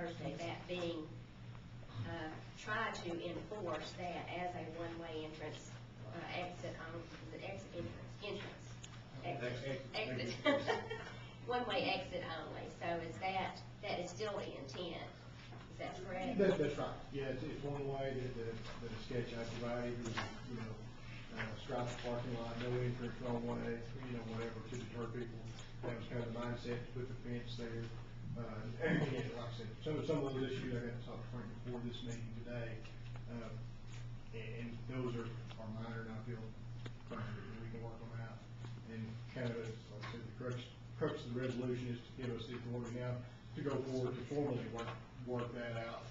Thursday, that being, try to enforce that as a one-way entrance, exit one-way exit only. So is that is still the intent? Is that correct? That's right. Yeah, it's one way that the sketch I provided was, striped parking lot, no entrance, wrong way, whatever, to deter people. That was kind of the mindset to put the fence there. And like I said, some of those issues I got to talk to Frank before this meeting today, and those are minor, and I feel confident that we can work them out. And kind of, like I said, the crux of the resolution is to give us the authority now to go forward to formally work that out,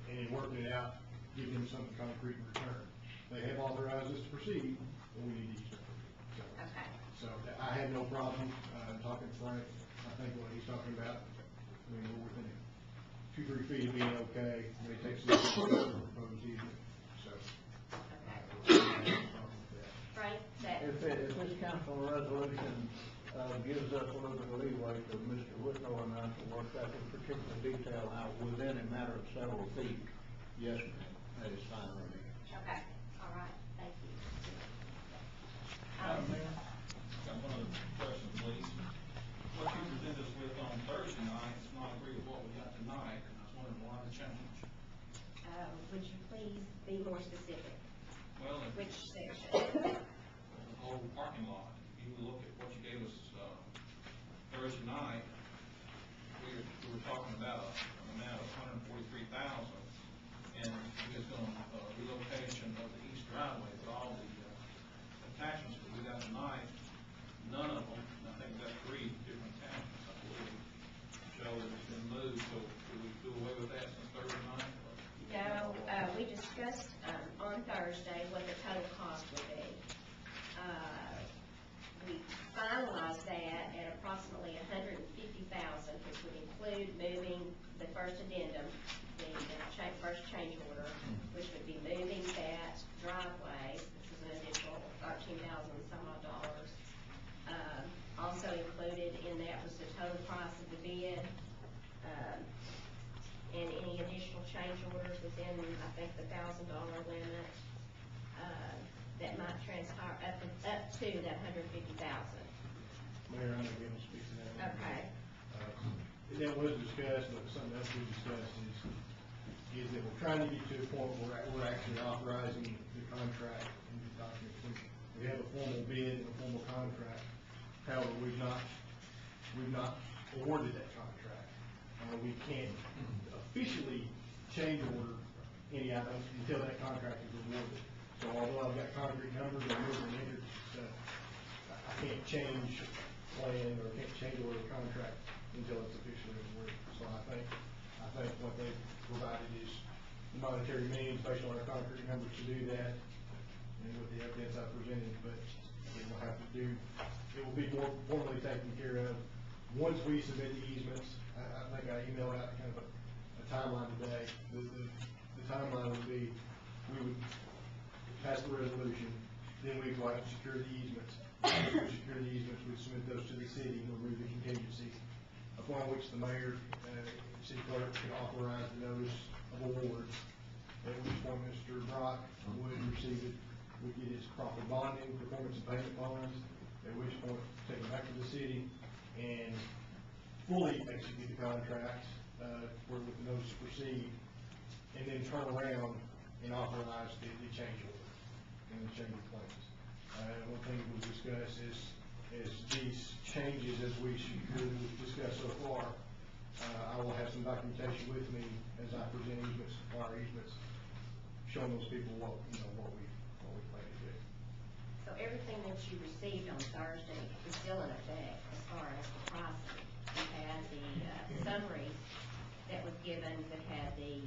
and in working it out, give them something concrete in return. They have authorized us to proceed, but we need to use it. Okay. So I had no problem talking to Frank. I think what he's talking about, we're within 2-3 feet of being okay. It may take some proposed easement. So, Frank, if this council resolution gives us a little bit of leeway for Mr. Whitnell and I to work that in particular detail out within a matter of several feet, yes, ma'am, that is fine with me. okay. All right. Thank you. Mayor, got one other question, please. What you presented us with on Thursday night does not agree with what we got tonight, and I was wondering why the change. Would you please be more specific? Well, Which section? the whole parking lot. If you look at what you gave us Thursday night, we were talking about an amount of $143,000, and we was going relocation of the east driveway with all the attachments that we got tonight. None of them, and I think we got 3 different attachments, I believe, show that it's been moved. So do we do away with that since Thursday night? No, we discussed on Thursday what the total cost would be. We finalized that at approximately $150,000, which would include moving the first addendum, the first change order, which would be moving that driveway, which was an additional $13,000 some odd dollars. Also included in that was the total price of the bid, and any additional change orders within, I think, the $1,000 limit that might transpire up to that $150,000. Mayor, I'm going to be able to speak to that. Okay. That was discussed, but something else we discussed is that we're trying to get to a point where we're actually authorizing the contract in the document. We have a formal bid and a formal contract. However, we've not awarded that contract. We can't officially change order any items until that contract is awarded. So although I've got concrete numbers and moving entries, I can't change plan or can't change order the contract until it's officially awarded. So I think what they provided is the monetary means based on our concrete numbers to do that, and with the evidence I presented. But it will be more formally taken care of once we submit the easements. I think I emailed out kind of a timeline today. The timeline would be we would pass the resolution, then we go out and secure the easements. After we secure the easements, we submit those to the city and remove the contingency, upon which the mayor and city clerk can authorize the notice of award. At which point Mr. Brock would receive it, would get his proper bonding, performance and payment bonds, at which point take it back to the city and fully execute the contract with the notice to proceed, and then turn around and authorize the change order and the change of plans. One thing that was discussed is these changes, as we've discussed so far, I will have some documentation with me as I present easements, supplier easements, showing those people what we plan to do. So everything that you received on Thursday is still in effect as far as the pricing. You had the summary that was given that had the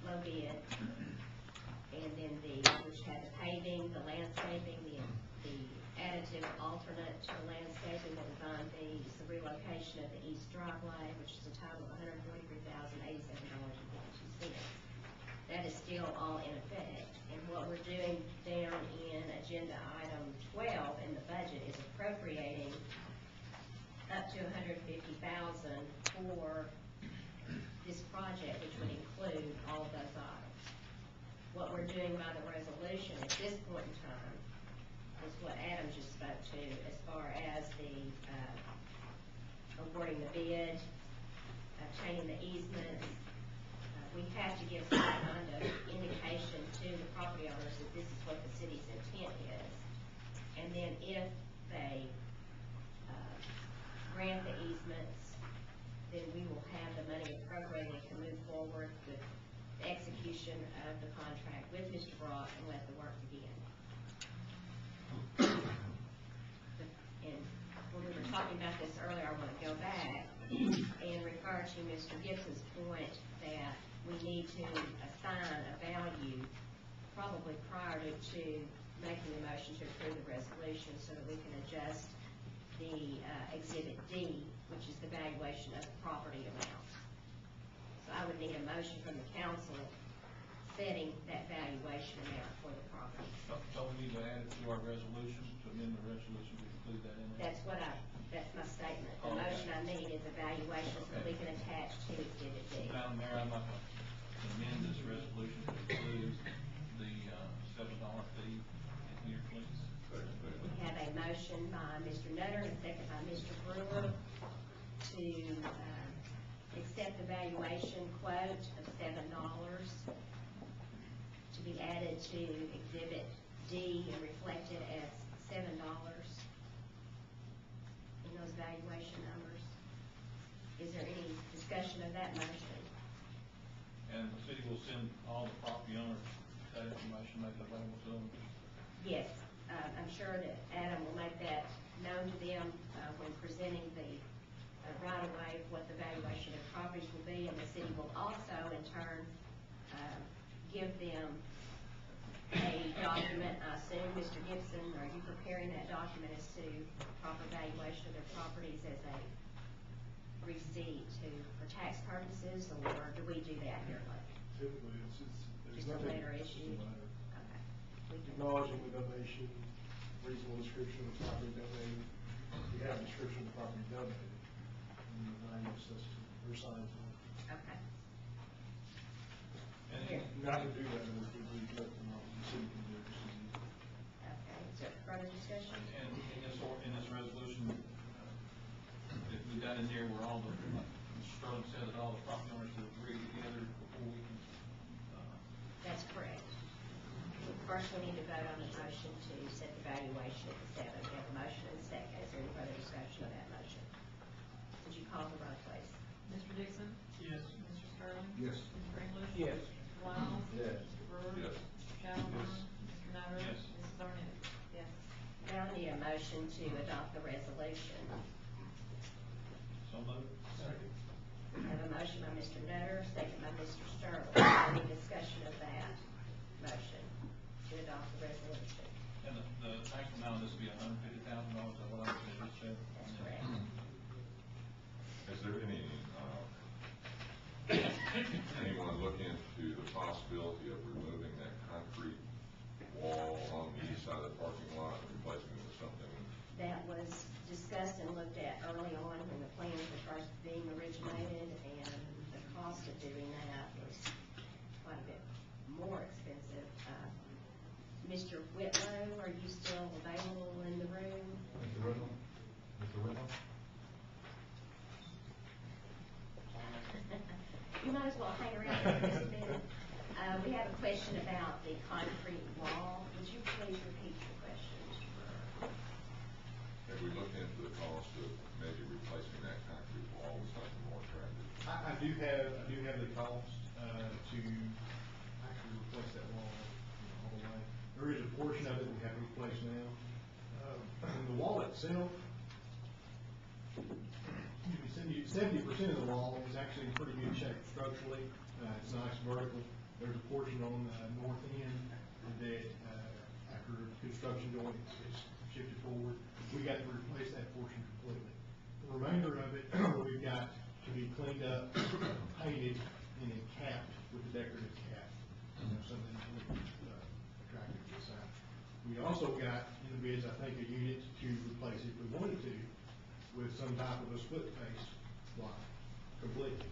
low bid, and then which had the paving, the landscaping, the additive alternate to the landscaping that was on the relocation of the east driveway, which is a total of $143,087.52. That is still all in effect. And what we're doing down in agenda item 12 in the budget is appropriating up to $150,000 for this this point in time is what Adam just spoke to, as far as the, awarding the bid, obtaining the easements. We have to give some kind of indication to the property owners that this is what the city's intent is. And then if they grant the easements, then we will have the money appropriated to move forward with the execution of the contract with Mr. Brock and let the work begin. And when we were talking about this earlier, I want to go back and refer to Mr. Gibson's point that we need to assign a value probably prior to making the motion to approve the resolution so that we can adjust the Exhibit D, which is the valuation of the property amount. So I would need a motion from the council setting that valuation amount for the property. So we need to add it to our resolution, to amend the resolution to include that in there? That's my statement. The Okay. motion I need is a valuation so that we can attach to Exhibit D. Madam Mayor, I'd like to amend this resolution to include the $7 fee in here, please. We have a motion by Mr. Nutter and a second by Mr. Brewer to accept the valuation quote of $7 to be added to Exhibit D and reflected as $7 in those valuation numbers. Is there any discussion of that motion? And the city will send all the property owners that information, make it available to them. Yes, I'm sure that Adam will make that known to them when presenting the right-of-way, what the valuation of properties will be, and the city will also, in turn, give them a document. I assume, Mr. Gibson, are you preparing that document as to proper valuation of their properties as a receipt for tax purposes, or do we do that here? Typically, there's Just a nothing. later Just a issue? letter. Okay. We can- Acknowledging the donation, reasonable description of the property donated. We have a description of the property donated, and the value assessed or assigned to it. Okay. And Here. Not to do that, we let them know, the city can do it. Okay, is there further discussion? And in this resolution, if we got in there where all the, like Mr. Sterling said, that all the property owners to agree together before we can, That's correct. First, we need to vote on the motion to set the valuation at 7. We have a motion and a second. Is there any further discussion of that motion? Would you call the roll, please? Mr. Dixon? Yes. Mr. Sterling? Yes. Mr. English? Yes. Mr. Wiles? Yes. Mr. Brewer? Yes. Mr. Chadwick? Mr. Nutter? Yes. Mrs. Arnett? Yes. Now I need a motion to adopt the resolution. So moved. Second. I have a motion by Mr. Nutter, second by Mr. Sterling. Any discussion of that motion to adopt the resolution? And the actual amount of this will be $150,000, is that what I just said? That's correct. Is there anyone looking into the possibility of removing that concrete wall on the east side of the parking lot and replacing it with something? That was discussed and looked at early on when the plans were first being originated, and the cost of doing that was quite a bit more expensive. Mr. Whitlow, are you still available in the room? Mr. Whittle? Mr. Whittle? You might as well hang around for just a minute. We have a question about the concrete wall. Would you please repeat your question? Have we looked into the cost of maybe replacing that concrete wall with something more attractive? I do have the cost, to actually replace that wall, all the way. There is a portion of it we have to replace now. The wall itself, 70% of the wall is actually in pretty good shape structurally. It's nice vertical. There's a portion on the north end that, after construction going, it's shifted forward. We got to replace that portion completely. The remainder of it, we've got to be cleaned up, painted, and then capped with a decorative cap. Something that looks attractive to the side. We also got in the bids, I think, a unit to replace it if we wanted to, with some type of a split face block completely.